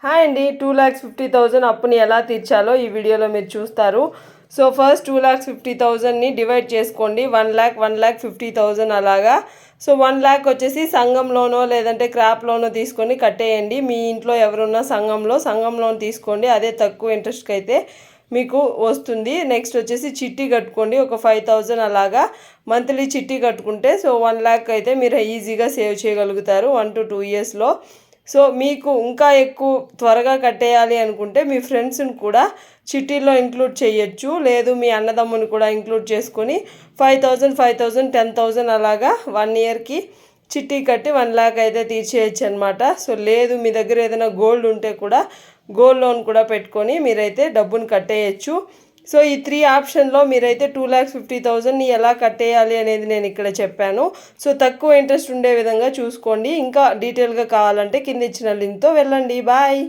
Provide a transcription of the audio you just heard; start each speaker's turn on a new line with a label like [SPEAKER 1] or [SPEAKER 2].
[SPEAKER 1] Hi అండి, 2,50,000 అప్పుని ఎలా తీర్చాలో ఈ వీడియోలో మీరు చూస్తారు. సో ఫస్ట్ 2,50,000ని డివైడ్ చేసుకోండి. 1,50,000 అలాగా. సో 1 lakh వచ్చేసి సంఘం లోనో లేదంటే క్రాప్ లోనో తీసుకొని కట్టేయండి. మీ ఇంట్లో ఎవరున్నా సంఘం లోన్ తీసుకోండి, అదే తక్కువ ఇంట్రెస్ట్కి అయితే మీకు వస్తుంది. నెక్స్ట్ వచ్చేసి చిట్టి కట్టుకోండి, ఒక 5,000 అలాగా మంత్లీ చిట్టి కట్టుకుంటే సో 1 lakh అయితే మీరు ఈజీగా సేవ్ చేయగలుగుతారు 1 to 2 yearsలో. సో మీకు ఇంకా ఎక్కువ త్వరగా కట్టేయాలి అనుకుంటే మీ ఫ్రెండ్స్ని కూడా చిట్టీలో ఇంక్లూడ్ చేయొచ్చు, లేదు మీ అన్నదమ్ముని కూడా ఇంక్లూడ్ చేసుకొని 5,000 10,000 అలాగా 1 yearకి చిట్టి కట్టి 1 lakh అయితే తీర్చేయచ్చు అనమాట. సో లేదు మీ దగ్గర ఏదైనా గోల్డ్ ఉంటే కూడా గోల్డ్ లోన్ కూడా పెట్టుకొని మీరైతే డబ్బును కట్టేయచ్చు. సో ఈ 3 ఆప్షన్లో మీరైతే 2,50,000ని ఎలా కట్టేయాలి అనేది నేను ఇక్కడ చెప్పాను. సో తక్కువ ఇంట్రెస్ట్ ఉండే విధంగా చూసుకోండి. ఇంకా డీటెయిల్గా కావాలంటే కింద ఇచ్చిన లింక్తో వెళ్ళండి. బాయ్.